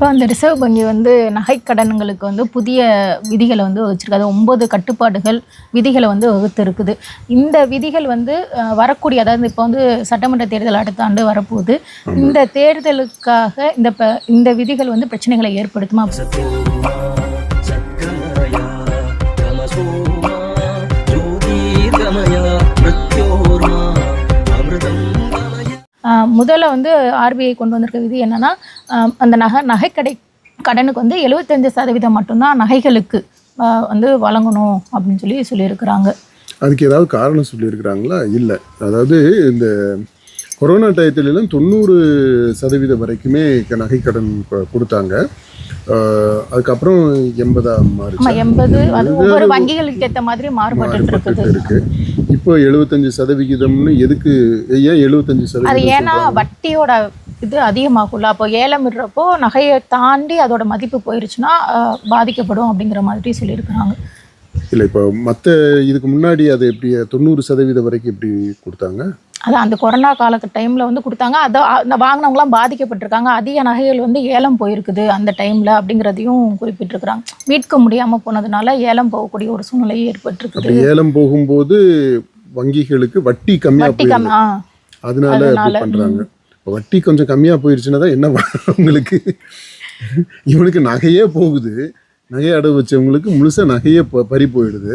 இப்போ அந்த ரிசர்வ் வங்கி வந்து நகைக்கடன்களுக்கு வந்து புதிய விதிகளை வந்து வச்சுருக்கு. அது 9 கட்டுப்பாடுகள் விதிகளை வந்து வகுத்து இருக்குது. இந்த விதிகள் வந்து வரக்கூடிய, அதாவது இப்போ வந்து சட்டமன்ற தேர்தல் அடுத்த ஆண்டு வரப்போகுது. இந்த தேர்தலுக்காக இந்த விதிகள் வந்து பிரச்சனைகளை ஏற்படுத்துமா? முதல்ல வந்து ஆர்பிஐ கொண்டு வந்திருக்க விதி என்னன்னா, அந்த கடனுக்கு வந்து 75% மட்டும்தான் நகைகளுக்கு வந்து வழங்கணும் அப்படின்னு சொல்லியிருக்கிறாங்க. அதுக்கு ஏதாவது காரணம் சொல்லியிருக்கிறாங்களா? இல்லை, அதாவது இந்த கொரோனா டயத்துலலாம் 90% வரைக்குமே நகைக்கடன் கொடுத்தாங்க. அதுக்கப்புறம் 80 ஒவ்வொரு வங்கிகளுக்கு ஏற்ற மாதிரி மாறுபட்டு இருக்கு. இப்போ 75% எதுக்கு, ஏன் 75%? அது ஏன்னா வட்டியோட இது அதிகமாகும்ல. அப்போ ஏலம் விடுறப்போ நகையை தாண்டி அதோட மதிப்பு போயிருச்சுன்னா பாதிக்கப்படும் அப்படிங்கிற மாதிரி சொல்லியிருக்கிறாங்க. இல்லை, இப்போ மற்ற இதுக்கு முன்னாடி அது எப்படி 90% வரைக்கும் எப்படி கொடுத்தாங்க? அதான் அந்த கொரோனா காலத்து டைமில் வந்து கொடுத்தாங்க. அதை வாங்கினவங்களாம் பாதிக்கப்பட்டிருக்காங்க. அதிக நகைகள் வந்து ஏலம் போயிருக்குது அந்த டைமில் அப்படிங்கிறதையும் குறிப்பிட்டிருக்கிறாங்க. மீட்க முடியாமல் போனதுனால ஏலம் போகக்கூடிய ஒரு சூழ்நிலை ஏற்பட்டிருக்கு. ஏலம் போகும்போது வங்கிகளுக்கு வட்டி கம்மியாக அதனால பண்ணுறாங்க. வட்டி கொஞ்சம் கம்மியாக போயிருச்சுன்னா தான் என்ன உங்களுக்கு, இவனுக்கு நகையே போகுது, நகையை அடவு வச்சவங்களுக்கு முழுசாக நகையே பறி போயிடுது.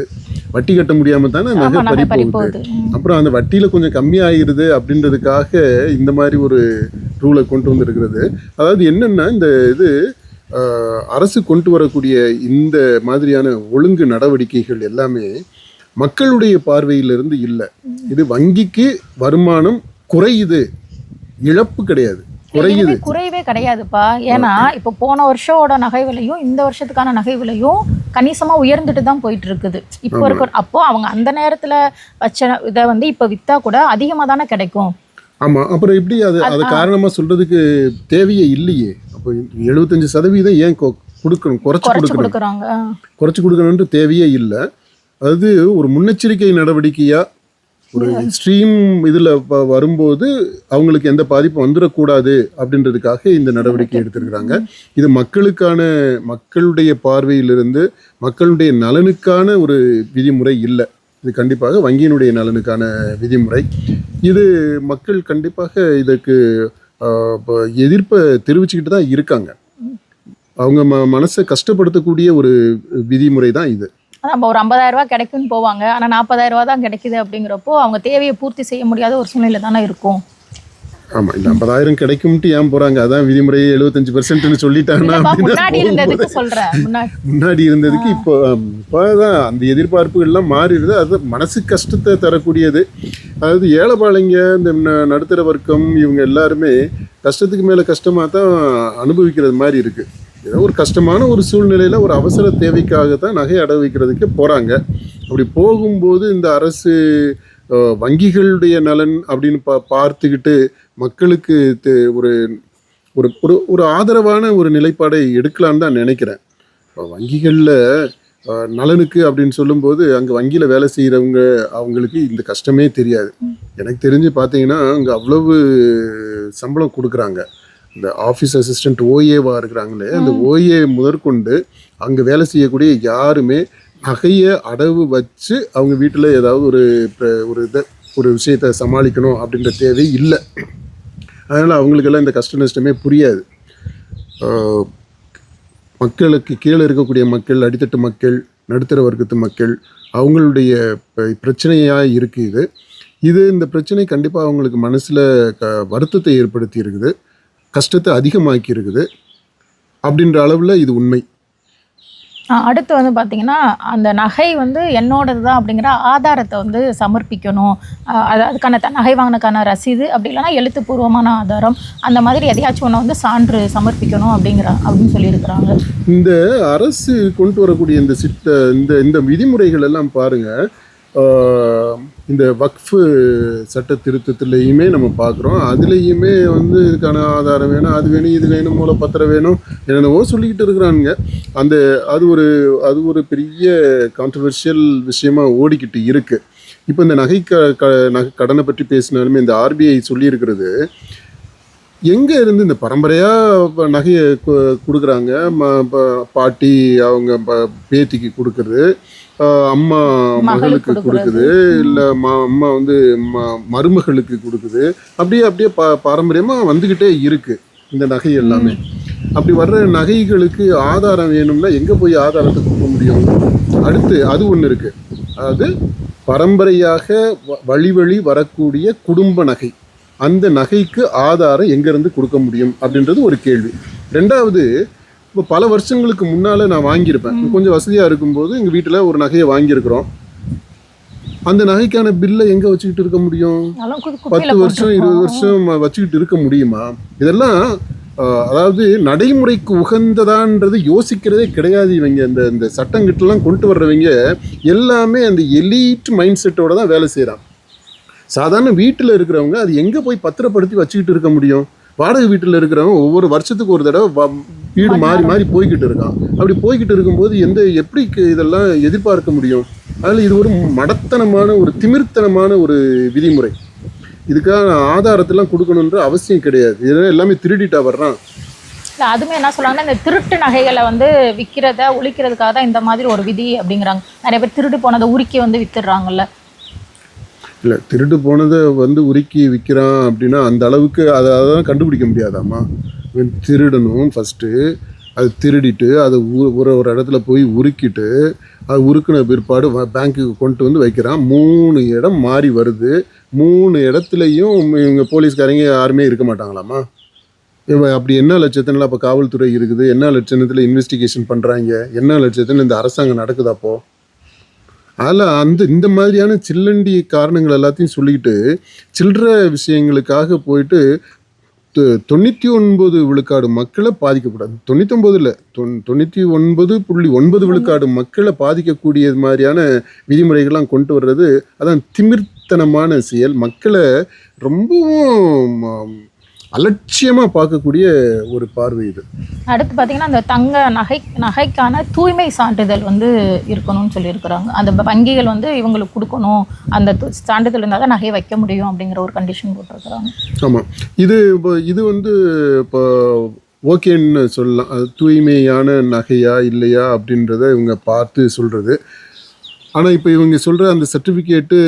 வட்டி கட்ட முடியாமல் தானே நகை பறி போகுது. அப்புறம் அந்த வட்டியில் கொஞ்சம் கம்மியாகிடுது அப்படின்றதுக்காக இந்த மாதிரி ஒரு ரூலை கொண்டு வந்துருக்கிறது. அதாவது என்னென்னா, இந்த இது அரசு கொண்டு வரக்கூடிய இந்த மாதிரியான ஒழுங்கு நடவடிக்கைகள் எல்லாமே மக்களுடைய பார்வையிலிருந்து இல்லை. இது வங்கிக்கு வருமானம் குறையுது, இழப்பு கிடையாது, குறைவே கிடையாதுப்பா. ஏன்னா இப்போ போன வருஷோட நகை விலையும் இந்த வருஷத்துக்கான நகை விலையும் கணிசமா உயர்ந்துட்டு தான் போயிட்டு இருக்குது. இப்போ அப்போ அவங்க அந்த நேரத்துல வச்ச இதை வந்து இப்போ வித்தா கூட அதிகமா தானே கிடைக்கும். ஆமா, அப்புறம் எப்படி அது காரணமா சொல்றதுக்கு தேவையே இல்லையே. அப்போ 75% ஏன் கொடுக்கணும், குறைச்சு கொடுக்கணும்ன்ற தேவையே இல்லை. அதாவது ஒரு முன்னெச்சரிக்கை நடவடிக்கையா ஒரு எக்ஸ்ட்ரீம் இதில் வரும்போது அவங்களுக்கு எந்த பாதிப்பும் வந்துடக்கூடாது அப்படின்றதுக்காக இந்த நடவடிக்கை எடுத்திருக்கிறாங்க. இது மக்களுடைய பார்வையிலிருந்து மக்களுடைய நலனுக்கான ஒரு விதிமுறை இல்லை. இது கண்டிப்பாக வங்கியினுடைய நலனுக்கான விதிமுறை. இது மக்கள் கண்டிப்பாக இதற்கு எதிர்ப்பை தெரிவிச்சுக்கிட்டு தான் இருக்காங்க. அவங்க மனசை கஷ்டப்படுத்தக்கூடிய ஒரு விதிமுறை தான் இது. நம்ம ஒரு 50,000 ரூபா கிடைக்கும்னு போவாங்க, ஆனால் 40,000 ரூபா தான் கிடைக்குது. அப்படிங்கிறப்போ அவங்க தேவையை பூர்த்தி செய்ய முடியாத ஒரு சூழ்நிலை தானே இருக்கும். ஆமா, இந்த 50,000 கிடைக்கும்ட்டு ஏன் போறாங்க? அதான் விதிமுறையை 75% சொல்லிட்டாங்கன்னா முன்னாடி இருந்ததுக்கு இப்போதான் அந்த எதிர்பார்ப்புகள்லாம் மாறிடுது. அது மனசு கஷ்டத்தை தரக்கூடியது. அதாவது ஏழைப்பாளைங்க, இந்த நடுத்தர வர்க்கம், இவங்க எல்லாருமே கஷ்டத்துக்கு மேலே கஷ்டமாக தான் அனுபவிக்கிறது மாதிரி இருக்குது. ஏதோ ஒரு கஷ்டமான ஒரு சூழ்நிலையில் ஒரு அவசர தேவைக்காக தான் நகை அடகு வைக்கிறதுக்கு போகிறாங்க. அப்படி போகும்போது இந்த அரசு வங்கிகளுடைய நலன் அப்படின்னு பார்த்துக்கிட்டு மக்களுக்கு ஒரு ஒரு ஆதரவான ஒரு நிலைப்பாடை எடுக்கலான்னு தான் நினைக்கிறேன். வங்கிகளில் நலனுக்கு அப்படின்னு சொல்லும்போது அங்கே வங்கியில் வேலை செய்கிறவங்க அவங்களுக்கு இந்த கஷ்டமே தெரியாது. எனக்கு தெரிஞ்சு பார்த்தீங்கன்னா அங்கே அவ்வளவு சம்பளம் கொடுக்குறாங்க. இந்த ஆஃபீஸ் அசிஸ்டண்ட் ஓஏவாக இருக்கிறாங்களே, அந்த ஓஏ முதற்கொண்டு அங்கே வேலை செய்யக்கூடிய யாருமே நகையை அடவு வச்சு அவங்க வீட்டில் ஏதாவது ஒரு விஷயத்தை சமாளிக்கணும் அப்படின்ற தேவை இல்லை. அதனால் அவங்களுக்கெல்லாம் இந்த கஷ்ட நஷ்டமே புரியாது. மக்களுக்கு கீழே இருக்கக்கூடிய மக்கள், அடித்தட்டு மக்கள், நடுத்தர வர்க்கத்து மக்கள், அவங்களுடைய பிரச்சனையாக இருக்குது இது. இந்த பிரச்சனை கண்டிப்பாக அவங்களுக்கு மனசில் வருத்தத்தை ஏற்படுத்தி இருக்குது, கஷ்டத்தை அதிகமாக்கி இருக்குது அப்படின்ற அளவில் இது உண்மை. அடுத்து வந்து பார்த்திங்கன்னா, அந்த நகை வந்து என்னோடது தான் அப்படிங்கிற ஆதாரத்தை வந்து சமர்ப்பிக்கணும். அதுக்கான நகை வாங்கினக்கான ரசீது, அப்படி இல்லைனா எழுத்துப்பூர்வமான ஆதாரம், அந்த மாதிரி எதையாச்சும் ஒன்று வந்து சான்று சமர்ப்பிக்கணும் அப்படின்னு சொல்லியிருக்கிறாங்க. இந்த அரசு கொண்டு வரக்கூடிய இந்த விதிமுறைகள் எல்லாம் பாருங்கள், இந்த வக்ஃபு சட்ட திருத்தத்துலேயுமே நம்ம பார்க்குறோம். அதுலேயுமே வந்து இதுக்கான ஆதாரம் வேணும், அது வேணும், இது வேணும், மூலப்பத்திரம் வேணும், என்னென்னவோ சொல்லிக்கிட்டு இருக்கிறானுங்க. அது ஒரு பெரிய கான்ட்ரவர்ஷியல் விஷயமாக ஓடிக்கிட்டு இருக்குது. இப்போ இந்த நகை கடனை பற்றி பேசினாலுமே இந்த ஆர்பிஐ சொல்லியிருக்கிறது, எங்கே இருந்து இந்த பரம்பரையாக நகையை கொடுக்குறாங்க? பாட்டி அவங்க பேத்திக்கு கொடுக்குறது, அம்மா மகளுக்கு கொடுக்குது, இல்லை அம்மா வந்து மருமகளுக்கு கொடுக்குது. அப்படியே அப்படியே பாரம்பரியமாக வந்துக்கிட்டே இருக்குது இந்த நகை எல்லாமே. அப்படி வர்ற நகைகளுக்கு ஆதாரம் வேணும்னா எங்கே போய் ஆதாரத்தை கொடுக்க முடியும்? அடுத்து அது ஒன்று இருக்குது. அதாவது பரம்பரையாக வழி வழி வரக்கூடிய குடும்ப நகை, அந்த நகைக்கு ஆதாரம் எங்கேருந்து கொடுக்க முடியும் அப்படின்றது ஒரு கேள்வி. ரெண்டாவது, இப்போ பல வருஷங்களுக்கு முன்னால் நான் வாங்கியிருப்பேன். கொஞ்சம் வசதியாக இருக்கும்போது எங்கள் வீட்டில் ஒரு நகையை வாங்கியிருக்கிறோம். அந்த நகைக்கான பில்லை எங்கே வச்சுக்கிட்டு இருக்க முடியும்? 10 வருஷம் 20 வருஷம் வச்சுக்கிட்டு இருக்க முடியுமா? இதெல்லாம் அதாவது நடைமுறைக்கு உகந்ததான்றது யோசிக்கிறதே கிடையாது. இவங்க இந்த சட்டங்கிட்டலாம் கொண்டு வர்றவங்க எல்லாமே அந்த எலீட் மைண்ட் செட்டோட தான் வேலை செய்கிறான். சாதாரண வீட்டில் இருக்கிறவங்க அது எங்கே போய் பத்திரப்படுத்தி வச்சுக்கிட்டு இருக்க முடியும்? வாடகை வீட்டில் இருக்கிறவங்க ஒவ்வொரு வருஷத்துக்கு ஒரு தடவை வீடு மாறி மாறி போய்கிட்டு இருக்கான். அப்படி போய்கிட்டு இருக்கும்போது எப்படி இதெல்லாம் எதிர்பார்க்க முடியும்? அதில் இது ஒரு மடத்தனமான ஒரு திமிர்த்தனமான ஒரு விதிமுறை. இதுக்காக ஆதாரத்தெல்லாம் கொடுக்கணுன்ற அவசியம் கிடையாது. இதெல்லாம் எல்லாமே திருடிட்டா வர்றான். இல்லை, அதுவுமே என்ன சொல்கிறாங்கன்னா, இந்த திருட்டு நகைகளை வந்து விற்கிறத ஒழிக்கிறதுக்காக தான் இந்த மாதிரி ஒரு விதி அப்படிங்கிறாங்க. நிறைய பேர் திருடு போனதை உருக்கி வந்து வித்துடுறாங்கல்ல. இல்லை, திருட்டு போனதை வந்து உருக்கி விற்கிறான் அப்படின்னா அந்த அளவுக்கு அதெல்லாம் கண்டுபிடிக்க முடியாதாம்மா? திருடணும் ஃபஸ்ட்டு, அது திருடிட்டு அதை ஒரு இடத்துல போய் உருக்கிட்டு அது உருக்கின பிற்பாடு பேங்க்குக்கு கொண்டு வந்து வைக்கிறான். 3 இடம் மாறி வருது. 3 இடத்துலையும் இவங்க போலீஸ்காரங்க யாருமே இருக்க மாட்டாங்களாம்மா? அப்படி என்ன லட்சத்தினால அப்போ காவல்துறை இருக்குது? என்ன லட்சணத்தில் இன்வெஸ்டிகேஷன் பண்ணுறாங்க? என்ன லட்சத்தில் இந்த அரசாங்கம் நடக்குது? அப்போ அதில் இந்த மாதிரியான சில்லண்டி காரணங்கள் எல்லாத்தையும் சொல்லிக்கிட்டு சில்லற விஷயங்களுக்காக போயிட்டு 99 விழுக்காடு மக்களை பாதிக்கக்கூடாது. 99 இல்லை, 99.9 விழுக்காடு மக்களை பாதிக்கக்கூடிய மாதிரியான விதிமுறைகள்லாம் கொண்டு வர்றது அதான் திமிர்த்தனமான செயல். மக்களை ரொம்பவும் அலட்சியமாக பார்க்கக்கூடிய ஒரு பார்வை இது. அடுத்து பார்த்தீங்கன்னா, அந்த நகைக்கான தூய்மை சான்றிதழ் வந்து இருக்கணும்னு சொல்லியிருக்கிறாங்க. அந்த வங்கிகள் வந்து இவங்களுக்கு கொடுக்கணும், அந்த சான்றிதழ் இருந்தால் தான் நகையை வைக்க முடியும் அப்படிங்கிற ஒரு கண்டிஷன் போட்டிருக்கிறாங்க. ஆமாம், இது வந்து இப்போ ஓகேன்னு சொல்லலாம். அது தூய்மையான நகையா இல்லையா அப்படின்றத இவங்க பார்த்து சொல்கிறது. ஆனால் இப்போ இவங்க சொல்கிற அந்த சர்டிஃபிகேட்டு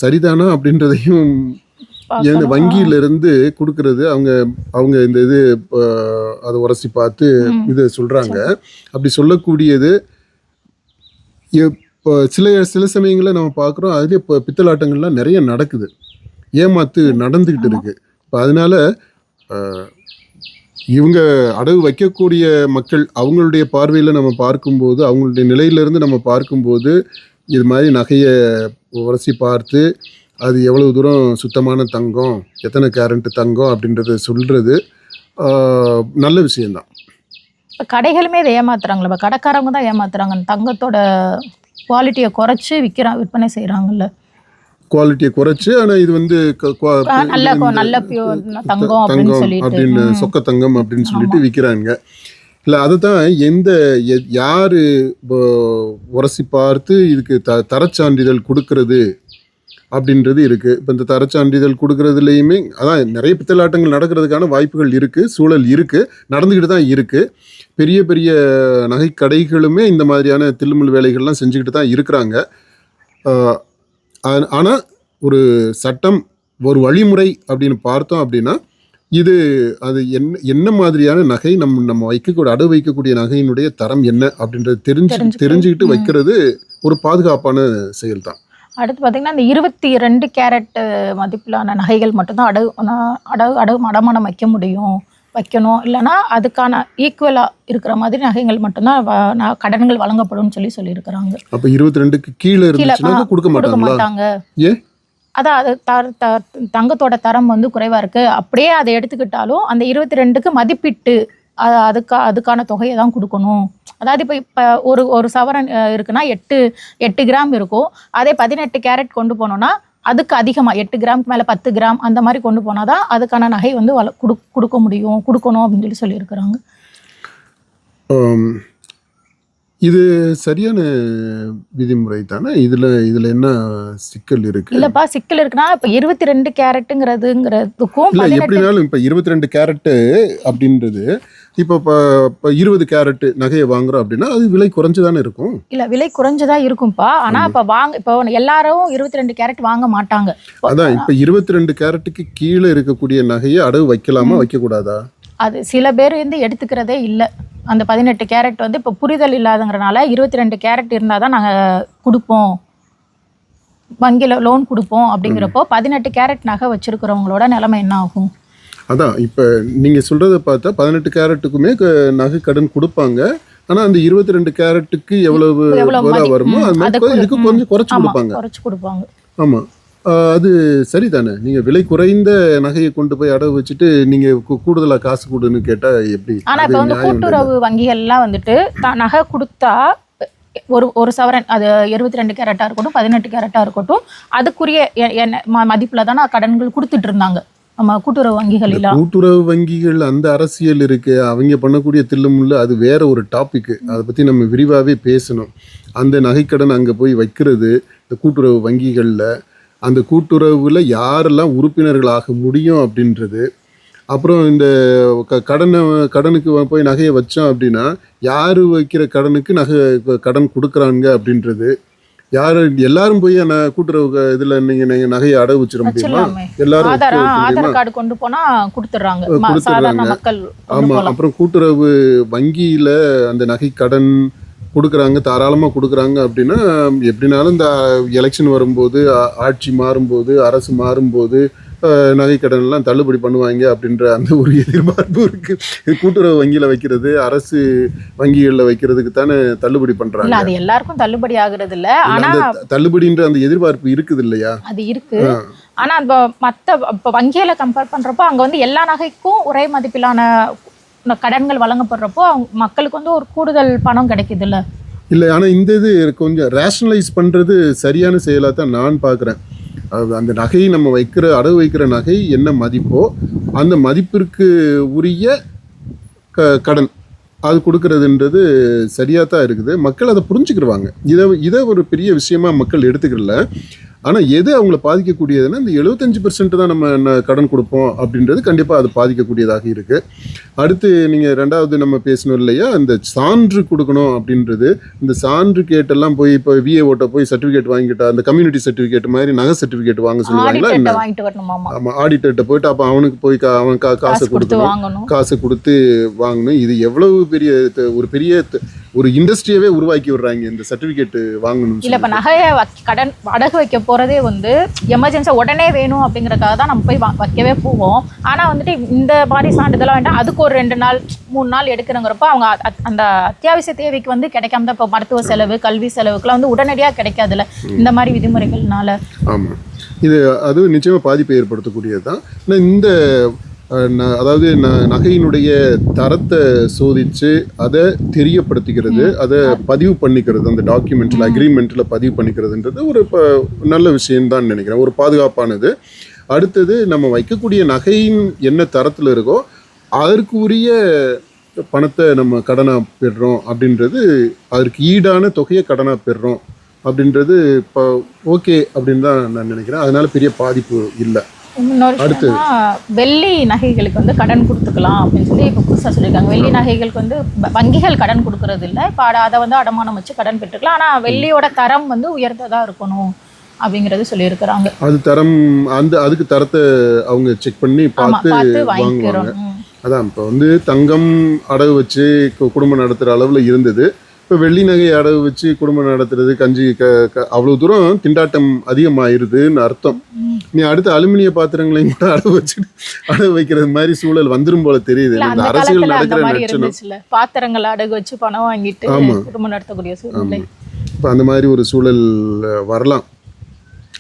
சரிதானா அப்படின்றதையும் வங்கியிலிருந்து கொடுக்கறது அவங்க இந்த இது அதை உரசி பார்த்து இதை சொல்கிறாங்க. அப்படி சொல்லக்கூடியது இப்போ சில சமயங்களில் நம்ம பார்க்குறோம். அதுலேயே இப்போ பித்தலாட்டங்கள்லாம் நிறைய நடக்குது, ஏமாத்து நடந்துக்கிட்டு இருக்குது. இப்போ அதனால் இவங்க அடகு வைக்கக்கூடிய மக்கள் அவங்களுடைய பார்வையில் நம்ம பார்க்கும்போது, அவங்களுடைய நிலையிலேருந்து நம்ம பார்க்கும்போது இது மாதிரி நகையை உரசி பார்த்து அது எவ்வளவு தூரம் சுத்தமான தங்கம், எத்தனை கேரண்ட் தங்கம் அப்படின்றத சொல்கிறது நல்ல விஷயந்தான். இப்போ கடைகளுமே இதை ஏமாத்துறாங்களா? இப்போ கடைக்காரங்க தான் ஏமாத்துறாங்க. தங்கத்தோட குவாலிட்டியை குறைச்சி விற்பனை செய்கிறாங்கல்ல. குவாலிட்டியை குறைச்சி, ஆனால் இது வந்து நல்ல தங்கம் அப்படின்னு சொக்க தங்கம் அப்படின்னு சொல்லிட்டு விற்கிறாங்க. இல்லை, அதை தான் யார் உரசி பார்த்து இதுக்கு தரச்சான்றிதழ் கொடுக்கறது அப்படின்றது இருக்குது. இப்போ இந்த தரச்சான்றிதழ் கொடுக்கறதுலையுமே அதான் நிறைய பித்தலாட்டங்கள் நடக்கிறதுக்கான வாய்ப்புகள் இருக்குது, சூழல் இருக்குது, நடந்துக்கிட்டு தான் இருக்குது. பெரிய பெரிய நகை கடைகளுமே இந்த மாதிரியான தில்லுமுல் வேலைகள்லாம் செஞ்சுக்கிட்டு தான் இருக்கிறாங்க. ஆனால் ஒரு சட்டம், ஒரு வழிமுறை அப்படின்னு பார்த்தோம் அப்படின்னா அது என்ன மாதிரியான நகை நம்ம அடகு வைக்கக்கூடிய நகையினுடைய தரம் என்ன அப்படின்றது தெரிஞ்சுக்கிட்டு வைக்கிறது ஒரு பாதுகாப்பான செயல் தான். அடுத்து பார்த்தீங்கன்னா, இந்த 22 கேரட் மதிப்பிலான நகைகள் மட்டும்தான் அடமானம் வைக்கணும். இல்லைனா அதுக்கான ஈக்குவலாக இருக்கிற மாதிரி நகைகள் மட்டும்தான் கடன்கள் வழங்கப்படும் சொல்லியிருக்கிறாங்க. அப்போ 22க்கு கீழே கொடுக்க மாட்டாங்க. அதான் அது தங்கத்தோட தரம் வந்து குறைவாக இருக்குது. அப்படியே அதை எடுத்துக்கிட்டாலும் அந்த 22க்கு மதிப்பிட்டு அதுக்கான தொகையை தான் கொடுக்கணும். அதாவது இப்போ ஒரு சவரன் இருக்குன்னா 8 கிராம் இருக்கும். அதே 18 கேரட் கொண்டு போனோம்னா அதுக்கு அதிகமாக 8 கிராமுக்கு மேலே 10 கிராம் அந்த மாதிரி கொண்டு போனால் தான் அதுக்கான நகை வந்து கொடுக்கணும் அப்படின்னு சொல்லியிருக்கிறாங்க. இது சரியான விதிமுறை தானே? இதுல என்ன சிக்கல் இருக்கு? இல்லப்பா, சிக்கல் இருக்குன்னா இப்ப 22 கேரட்டுங்கிறதுக்கும் இல்ல எப்படினாலும் இப்ப 22 கேரட் அப்படின்றது இப்போ 20 கேரட் நகையை வாங்குறோம் அப்படின்னா அது விலை குறைஞ்சுதானே இருக்கும். இல்ல, விலை குறைஞ்சதா இருக்கும்பா. ஆனா இப்போ எல்லாரும் 22 கேரட் வாங்க மாட்டாங்க. அதான் இப்ப 22 கேரட்டுக்கு கீழே இருக்கக்கூடிய நகையை அடகு வைக்கலாமா வைக்க கூடாதா? அது சில பேர் எடுத்துக்கிறதே இல்லை. அந்த 18 கேரட் இப்போ புரிதல் இல்லாதங்கிறனால 22 கேரட் இருந்தால் தான் நாங்கள் கொடுப்போம், வங்கியில் லோன் கொடுப்போம் அப்படிங்கிறப்போ 18 கேரட் நகை வச்சிருக்கிறவங்களோட நிலைமை என்ன ஆகும்? அதான் இப்போ நீங்கள் சொல்கிறத பார்த்தா 18 கேரட்டுக்குமே நகை கடன் கொடுப்பாங்க. ஆனால் அந்த 22 கேரட்டுக்கு எவ்வளவு வருமோ அது மாதிரி இதுக்கு கொஞ்சம் குறைச்சி கொடுப்பாங்க. ஆமாம், அது சரிதானே. நீங்கள் விலை குறைந்த நகையை கொண்டு போய் அடகு வச்சுட்டு நீங்கள் கூடுதலாக காசு கொடுன்னு கேட்டால் எப்படி? ஆனால் இப்போ கூட்டுறவு வங்கிகள்லாம் நகை கொடுத்தா ஒரு சவரன் அது 22 கேரட்டாக இருக்கட்டும் 18 கேரட்டாக இருக்கட்டும் அதுக்குரிய மதிப்பில் தானே கடன்கள் கொடுத்துட்டு இருந்தாங்க நம்ம கூட்டுறவு வங்கிகள். கூட்டுறவு வங்கிகள் அந்த அரசியல் இருக்கு, அவங்க பண்ணக்கூடிய தில்லுமுள்ளு அது வேற ஒரு டாபிக். அதை பற்றி நம்ம விரிவாகவே பேசணும். அந்த நகைக்கடன் அங்கே போய் வைக்கிறது இந்த கூட்டுறவு வங்கிகளில், அந்த கூட்டுறவுல யாரெல்லாம் உறுப்பினர்களாக முடியும் அப்படின்றது, அப்புறம் இந்த கடனுக்கு போய் நகையை வச்சோம் அப்படின்னா யார் வைக்கிற கடனுக்கு கடன் கொடுக்குறாங்க அப்படின்றது, எல்லாரும் போய் கூட்டுறவு இதில் நீங்கள் நகையை அடகு வச்சிட முடியுமா? எல்லாரும் ஆதார் கார்டு கொண்டு போனா கொடுத்துட்றாங்க மக்கள். ஆமாம், அப்புறம் கூட்டுறவு வங்கியில் அந்த நகை கடன் கொடுக்குறாங்க, தாராளமாக கொடுக்குறாங்க. அப்படின்னா எப்படினாலும் இந்த எலெக்ஷன் வரும்போது, ஆட்சி மாறும்போது, அரசு மாறும்போது நகை கடன்லாம் தள்ளுபடி பண்ணுவாங்க அப்படின்ற அந்த ஒரு எதிர்பார்ப்பு இருக்குது. இது கூட்டுறவு வங்கியில் வைக்கிறது, அரசு வங்கிகளில் வைக்கிறதுக்கு தானே தள்ளுபடி பண்ணுறாங்க. அது எல்லாருக்கும் தள்ளுபடி ஆகுறது இல்லை, ஆனால் தள்ளுபடின்ற அந்த எதிர்பார்ப்பு இருக்குது இல்லையா? அது இருக்கு. ஆனால் அந்த மற்ற வங்கிகளை கம்பேர் பண்ணுறப்போ அங்கே எல்லா நகைக்கும் ஒரே மதிப்பிலான கடன்கள் வழங்கப்படுறப்போ மக்களுக்கு ஒரு கூடுதல் பணம் கிடைக்குது இல்லை. ஆனால் இந்த இது கொஞ்சம் ரேஷனலைஸ் பண்ணுறது சரியான செயலாக தான் நான் பார்க்குறேன். அந்த நகையை நம்ம அடகு வைக்கிற நகை என்ன மதிப்போ அந்த மதிப்பிற்கு உரிய கடன் அது கொடுக்கறதுன்றது சரியாக தான் இருக்குது. மக்கள் அதை புரிஞ்சுக்கிடுவாங்க. இதை ஒரு பெரிய விஷயமா மக்கள் எடுத்துக்கல. ஆனால் எது அவங்கள பாதிக்கக்கூடியதுன்னா இந்த 75% தான் நம்ம கடன் கொடுப்போம் அப்படின்றது கண்டிப்பாக அது பாதிக்கக்கூடியதாக இருக்குது. அடுத்து நீங்கள் ரெண்டாவது நம்ம பேசணும் இல்லையா, இந்த சான்று கொடுக்கணும் அப்படின்றது. இந்த சான்று கேட்டெல்லாம் போய் இப்போ விஏஓட்ட போய் சர்டிஃபிகேட் வாங்கிட்டா அந்த கம்யூனிட்டி சர்டிஃபிகேட் மாதிரி நகை சர்டிஃபிகேட் வாங்க சொல்லுவாங்களா? ஆமாம், ஆடிட்டர்கிட்ட போயிட்டு அப்போ அவனுக்கு போய் அவன் காசை கொடுக்கணும், காசை கொடுத்து வாங்கணும். இது எவ்வளவு பெரிய ஒரு இண்டஸ்ட்ரியாவே உருவாக்கி விடுறாங்க இந்த சர்டிஃபிகேட் வாங்கணும். இல்லை, இப்போ நகையை கடன் அடகு வைக்க போகிறதே எமர்ஜென்சியாக உடனே வேணும் அப்படிங்கிறதுக்காக தான் நம்ம போய் வைக்கவே போவோம். ஆனால் இந்த மாதிரி சான்றிதழாக வேண்டாம், அதுக்கு ஒரு 2 நாள் 3 நாள் எடுக்கிறங்கிறப்ப அவங்க அந்த அத்தியாவசிய தேவைக்கு கிடைக்காம தான் இப்போ மருத்துவ செலவு கல்வி செலவுக்குலாம் உடனடியாக கிடைக்காதுல்ல இந்த மாதிரி விதிமுறைகள்னால. ஆமாம், இது அது நிச்சயமாக பாதிப்பை ஏற்படுத்தக்கூடியது தான். இந்த அதாவது நகையினுடைய தரத்தை சோதித்து அதை தெரியப்படுத்திக்கிறது, அதை பதிவு பண்ணிக்கிறது, அந்த டாக்குமெண்ட்டில் அக்ரிமெண்ட்டில் பதிவு பண்ணிக்கிறதுன்றது ஒரு நல்ல விஷயம்தான் நினைக்கிறேன், ஒரு பாதுகாப்பானது. அடுத்தது நம்ம வைக்கக்கூடிய நகையின் என்ன தரத்தில் இருக்கோ அதற்கு உரிய பணத்தை நம்ம கடனாக பெறுறோம் அப்படின்றது, அதற்கு ஈடான தொகையை கடனாக பெறுறோம் அப்படின்றது இப்போ ஓகே அப்படின்னு தான் நான் நினைக்கிறேன். அதனால பெரிய பாதிப்பு இல்லை. அடுத்து வெள்ளி நகைகளுக்கு கடன் கொடுத்துக்கலாம் அப்படின்னு சொல்லி இப்போ புதுசாக சொல்லியிருக்காங்க. வெள்ளி நகைகளுக்கு வங்கிகள் கடன் கொடுக்கறது இல்லை, இப்போ அதை அடமானம் வச்சு கடன் பெற்றுக்கலாம். ஆனால் வெள்ளியோட தரம் உயர்ந்ததாக இருக்கணும் அப்படிங்கிறது சொல்லியிருக்கிறாங்க. அது தரம் அதுக்கு தரத்தை அவங்க செக் பண்ணி பார்த்து வாங்குவாங்க. அதான் இப்போ தங்கம் அடகு வச்சு குடும்பம் நடத்துகிற அளவில் இருந்தது. இப்போ வெள்ளி நகை அடகு வச்சு குடும்பம் நடத்துறது கஞ்சி அவ்வளோ தூரம் திண்டாட்டம் அதிகமாயிருதுன்னு அர்த்தம். நீ அடுத்த அலுமினிய பாத்திரங்களையும் கூட அடகு வைக்கிறது மாதிரி சூழல் வந்துடும் போல தெரியுது. இந்த அரசியல் நடக்கிற பாத்திரங்களை அடகு வச்சு பணம் வாங்கிட்டு குடும்பம் நடத்தக்கூடிய சூழ்நிலை இப்போ அந்த மாதிரி ஒரு சூழல் வரலாம்.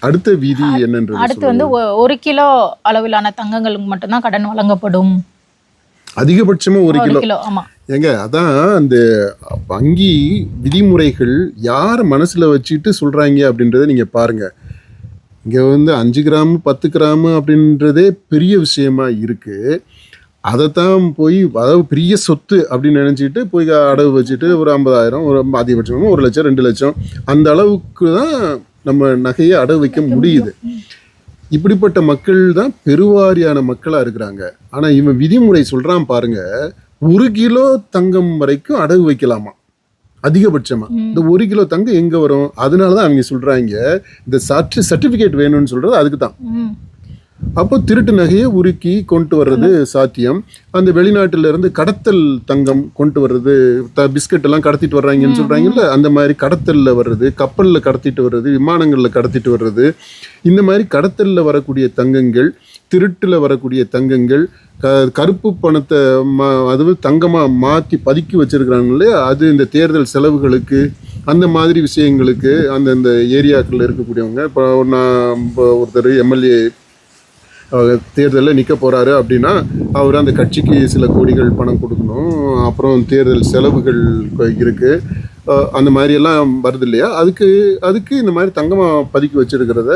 அடுத்த விதி என்னன்றது, அடுத்து 1 கிலோ அளவிலான தங்கங்களுக்கு மட்டும்தான் கடன் வழங்கப்படும். அதிகபட்சமா 1 கிலோ. ஏங்க அதான் அந்த வங்கி விதிமுறைகள் யார் மனசுல வச்சுட்டு சொல்றாங்க அப்படின்றத நீங்க பாருங்க. இங்க 5 கிராம் 10 கிராம் அப்படின்றதே பெரிய விஷயமா இருக்கு. அதைத்தான் போய் அதாவது பெரிய சொத்து அப்படின்னு நினச்சிட்டு போய் அடகு வச்சுட்டு ஒரு 50,000 ஒரு அதிகபட்சமாக 1 லட்சம் 2 லட்சம் அந்த அளவுக்கு தான் நம்ம நகையை அடகு வைக்க முடியுது. இப்படிப்பட்ட மக்கள் தான் பெருவாரியான மக்களாக இருக்கிறாங்க. ஆனால் இவன் விதிமுறை சொல்கிறான் பாருங்க, 1 கிலோ தங்கம் வரைக்கும் அடகு வைக்கலாமா அதிகபட்சமா. இந்த 1 கிலோ தங்கம் எங்கே வரும்? அதனால தான் அவங்க சொல்கிறாங்க இந்த சர்டிஃபிகேட் வேணும்னு சொல்கிறது அதுக்கு தான். அப்போ திருட்டு நகையை உருக்கி கொண்டு வர்றது சாத்தியம். அந்த வெளிநாட்டில இருந்து கடத்தல் தங்கம் கொண்டு வர்றது, பிஸ்கட் எல்லாம் கடத்திட்டு வர்றாங்கன்னு சொல்றாங்கல்ல, அந்த மாதிரி கடத்தல்ல வர்றது, கப்பல்ல கடத்திட்டு வர்றது, விமானங்கள்ல கடத்திட்டு வர்றது, இந்த மாதிரி கடத்தல்ல வரக்கூடிய தங்கங்கள், திருட்டுல வரக்கூடிய தங்கங்கள், கருப்பு பணத்தை அதுவும் தங்கமா மாற்றி பதுக்கி வச்சிருக்கிறாங்க இல்லையா, அது இந்த தேர்தல் செலவுகளுக்கு அந்த மாதிரி விஷயங்களுக்கு அந்த ஏரியாக்களில் இருக்கக்கூடியவங்க. இப்போ நான் ஒருத்தர் எம்எல்ஏ தேர்தலில் நிற்க போகிறாரு அப்படின்னா அவர் அந்த கட்சிக்கு சில கோடிகள் பணம் கொடுக்கணும், அப்புறம் தேர்தல் செலவுகள் இருக்குது, அந்த மாதிரியெல்லாம் வருது இல்லையா. அதுக்கு இந்த மாதிரி தங்கமாக பதுக்கி வச்சுருக்கிறத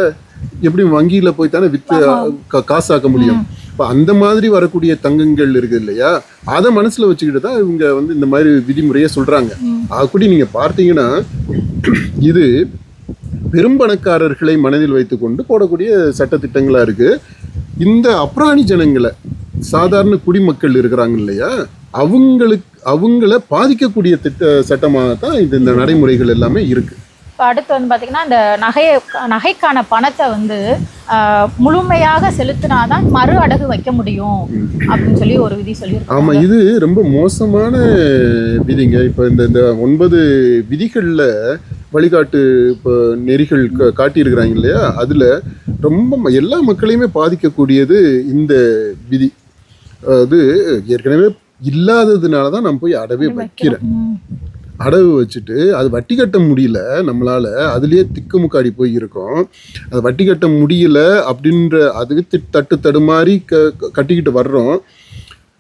எப்படி வங்கியில் போய் தானே விற்று காசாக்க முடியும். இப்போ அந்த மாதிரி வரக்கூடிய தங்கங்கள் இருக்குது இல்லையா, அதை மனசில் வச்சுக்கிட்டு தான் இவங்க இந்த மாதிரி விதிமுறையை சொல்கிறாங்க. அப்படி நீங்கள் பார்த்தீங்கன்னா இது பெரும்பணக்காரர்களை மனதில் வைத்துக்கொண்டு போடக்கூடிய சட்டத்திட்டங்களாக இருக்குது. இந்த அப்ராணி ஜனங்களை, சாதாரண குடிமக்கள் இருக்கிறாங்க இல்லையா, அவங்கள பாதிக்கக்கூடிய சட்டமாக தான் இந்த நடைமுறைகள் எல்லாமே இருக்குது. இப்போ அடுத்து பார்த்தீங்கன்னா இந்த நகைக்கான பணத்தை முழுமையாக செலுத்தினாதான் மறு அடகு வைக்க முடியும் அப்படின்னு சொல்லி ஒரு விதி சொல்லியிருக்காங்க. ஆமாம், இது ரொம்ப மோசமான விதிங்க. இப்போ இந்த 9 விதிகளில் வழிகாட்டு இப்போ நெறிகள் காட்டியிருக்கிறாங்க இல்லையா, அதில் ரொம்ப எல்லா மக்களையுமே பாதிக்கக்கூடியது இந்த விதி. அது ஏற்கனவே இல்லாததுனால தான் நான் போய் அடவே வைக்கிறேன். அடவு வச்சுட்டு அது வட்டி கட்ட முடியல நம்மளால், அதுலேயே திக்குமுக்காடி போய் இருக்கோம். அது வட்டி கட்ட முடியல அப்படின்ற அதுக்கு தடுமாறி கட்டிக்கிட்டு வர்றோம்.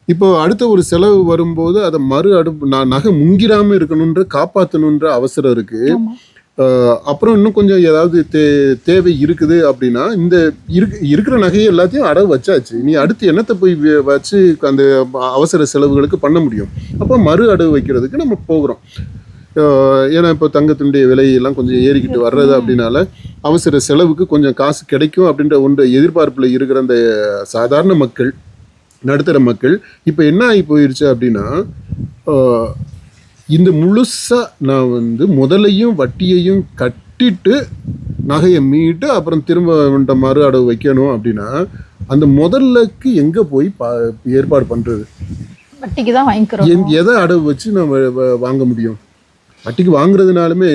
இப்போ அடுத்த ஒரு செலவு வரும்போது அதை நகை முங்கிராமல் இருக்கணுன்ற காப்பாற்றணுன்ற அவசரம் இருக்குது. அப்புறம் இன்னும் கொஞ்சம் ஏதாவது தேவை இருக்குது அப்படின்னா இந்த இருக்கிற நகையை எல்லாத்தையும் அடவு வச்சாச்சு, நீ அடுத்து என்னத்தை போய் வச்சு அந்த அவசர செலவுகளுக்கு பண்ண முடியும். அப்போ மறு அடவு வைக்கிறதுக்கு நம்ம போகிறோம். ஏன்னா இப்போ தங்கத்தினுடைய விலையெல்லாம் கொஞ்சம் ஏறிக்கிட்டு வர்றது அப்படின்னால அவசர செலவுக்கு கொஞ்சம் காசு கிடைக்கும் அப்படின்ற ஒன்று எதிர்பார்ப்பில் இருக்கிற அந்த சாதாரண மக்கள், நடுத்தர மக்கள் இப்போ என்ன ஆகி போயிடுச்சு அப்படின்னா, இந்த முழுசாக நான் முதலையும் வட்டியையும் கட்டிட்டு நகையை மீட்டு அப்புறம் திரும்ப மறு அடவு வைக்கணும் அப்படின்னா அந்த முதலுக்கு எங்கே போய் ஏற்பாடு பண்ணுறது? வட்டிக்கு தான் வாங்கிக்கிறோம். எதை அடவு வச்சு நம்ம வாங்க முடியும்? வட்டிக்கு வாங்குறதுனாலுமே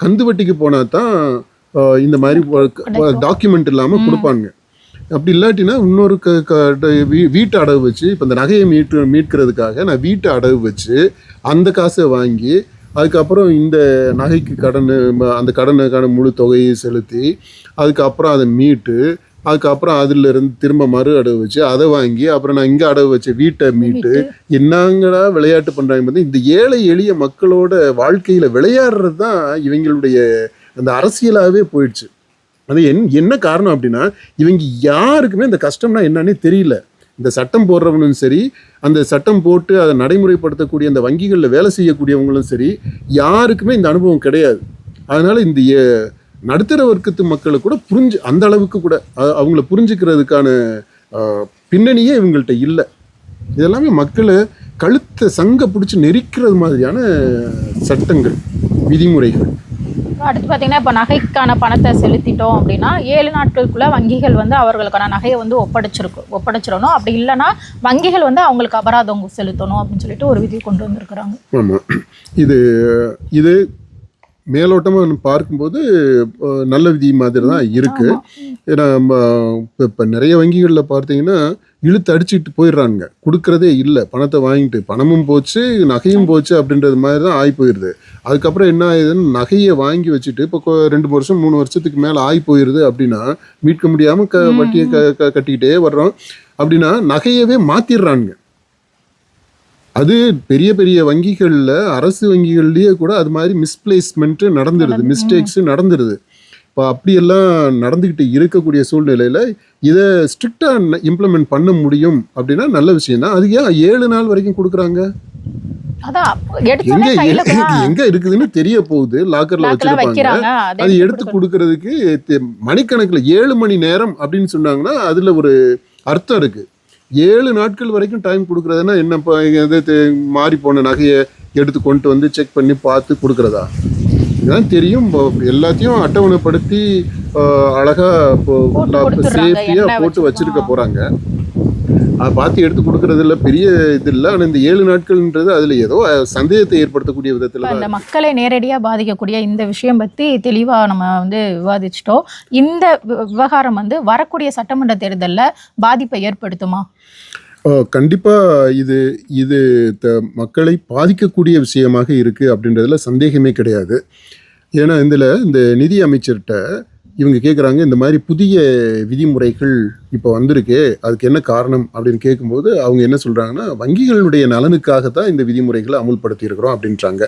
கந்து வட்டிக்கு போனால் தான் இந்த மாதிரி டாக்குமெண்ட் இல்லாமல் கொடுப்பாங்க. அப்படி இல்லாட்டினா இன்னொரு வீட்டு அடகு வச்சு, இப்போ இந்த நகையை மீட்கிறதுக்காக நான் வீட்டை அடகு வச்சு அந்த காசை வாங்கி அதுக்கப்புறம் இந்த நகைக்கு அந்த கடனுக்கான முழு தொகையை செலுத்தி அதுக்கப்புறம் அதை மீட்டு அதுக்கப்புறம் அதிலிருந்து திரும்ப மறு அடவு வச்சு அதை வாங்கி அப்புறம் நான் இங்கே அடவு வச்ச வீட்டை மீட்டு என்னங்கடா விளையாட்டு பண்ணுறாங்க. இந்த ஏழை எளிய மக்களோட வாழ்க்கையில் விளையாடுறது தான் இவங்களுடைய அந்த அரசியலாகவே போயிடுச்சு. அது என்ன காரணம் அப்படின்னா, இவங்க யாருக்குமே இந்த கஷ்டம்னா என்னன்னே தெரியல. இந்த சட்டம் போடுறவனும் சரி, அந்த சட்டம் போட்டு அதை நடைமுறைப்படுத்தக்கூடிய அந்த வங்கிகளில் வேலை செய்யக்கூடியவங்களும் சரி, யாருக்குமே இந்த அனுபவம் கிடையாது. அதனால் இந்த நடுத்தர வர்க்கத்து மக்களை கூட அந்த அளவுக்கு கூட அவங்கள புரிஞ்சுக்கிறதுக்கான பின்னணியே இவங்கள்ட்ட இல்லை. இதெல்லாமே மக்களை கழுத்தை சங்க பிடிச்சி நெரிக்கிறது மாதிரியான சட்டங்கள், விதிமுறைகள். அடுத்து பார்த்தீங்கன்னா, இப்போ நகைக்கான பணத்தை செலுத்திட்டோம் அப்படின்னா 7 நாட்களுக்குள்ள வங்கிகள் அவர்களுக்கான நகையை ஒப்படைச்சிடணும். அப்படி இல்லைன்னா வங்கிகள் அவங்களுக்கு அபராதம் செலுத்தணும் அப்படின்னு சொல்லிட்டு ஒரு விதி கொண்டு வந்திருக்கிறாங்க. ஆமாம், இது மேலோட்டமாக பார்க்கும்போது நல்ல விதி மாதிரி தான் இருக்குது. ஏன்னா இப்போ நிறைய வங்கிகளில் பார்த்தீங்கன்னா இழுத்து அடிச்சுட்டு போயிடுறாங்க, கொடுக்குறதே இல்லை, பணத்தை வாங்கிட்டு பணமும் போச்சு நகையும் போச்சு அப்படின்றது மாதிரி தான் ஆகி போயிடுது. அதுக்கப்புறம் என்ன ஆகுதுன்னு நகையை வாங்கி வச்சுட்டு இப்போ 2 வருஷம் 3 வருஷத்துக்கு மேலே ஆகி போயிடுது அப்படின்னா மீட்க முடியாமல் வட்டியை கட்டிக்கிட்டே வர்றோம். அப்படின்னா நகையவே மாற்றிடுறாங்க. அது பெரிய பெரிய வங்கிகளில், அரசு வங்கிகள்லேயே கூட அது மாதிரி மிஸ்பிளேஸ்மெண்ட்டு நடந்துடுது, மிஸ்டேக்ஸு நடந்துடுது. இப்போ அப்படியெல்லாம் நடந்துக்கிட்டு இருக்கக்கூடிய சூழ்நிலையில் இதை ஸ்ட்ரிக்டாக இம்ப்ளிமெண்ட் பண்ண முடியும் அப்படின்னா நல்ல விஷயம் தான். அது ஏன் 7 நாள் வரைக்கும் கொடுக்குறாங்க? அதான் எங்க இருக்குதுன்னு தெரிய போகுது, லாக்கர்ல வச்சிருப்பாங்க. அது எடுத்து கொடுக்கறதுக்கு மணிக்கணக்கில் 7 மணி நேரம் அப்படின்னு சொன்னாங்கன்னா அதுல ஒரு அர்த்தம் இருக்கு. 7 நாட்கள் வரைக்கும் டைம் கொடுக்கறதுன்னா என்ன, மாறி போன நகையை எடுத்து கொண்டு வந்து செக் பண்ணி பார்த்து கொடுக்கறதா? இதுதான் தெரியும். எல்லாத்தையும் அட்டவணைப்படுத்தி அழகா சேஃப்டியா போட்டு வச்சிருக்க போறாங்க. அதை பார்த்து எடுத்து கொடுக்கறதுல பெரிய இது இல்லை. ஆனால் இந்த 7 நாட்கள்ன்றது அதில் ஏதோ சந்தேகத்தை ஏற்படுத்தக்கூடிய விதத்தில் இந்த மக்களை நேரடியாக பாதிக்கக்கூடிய இந்த விஷயம் பற்றி தெளிவாக நம்ம விவாதிச்சிட்டோம். இந்த விவகாரம் வரக்கூடிய சட்டமன்ற தேர்தலில் பாதிப்பை ஏற்படுத்துமா? கண்டிப்பாக இது மக்களை பாதிக்கக்கூடிய விஷயமாக இருக்குது அப்படின்றதுல சந்தேகமே கிடையாது. ஏன்னா இந்த நிதி அமைச்சர்கிட்ட இவங்க கேட்குறாங்க, இந்த மாதிரி புதிய விதிமுறைகள் இப்போ வந்திருக்கு, அதுக்கு என்ன காரணம் அப்படின்னு கேட்கும்போது அவங்க என்ன சொல்கிறாங்கன்னா, வங்கிகளுடைய நலனுக்காக தான் இந்த விதிமுறைகளை அமுல்படுத்தி இருக்கிறோம் அப்படின்றாங்க.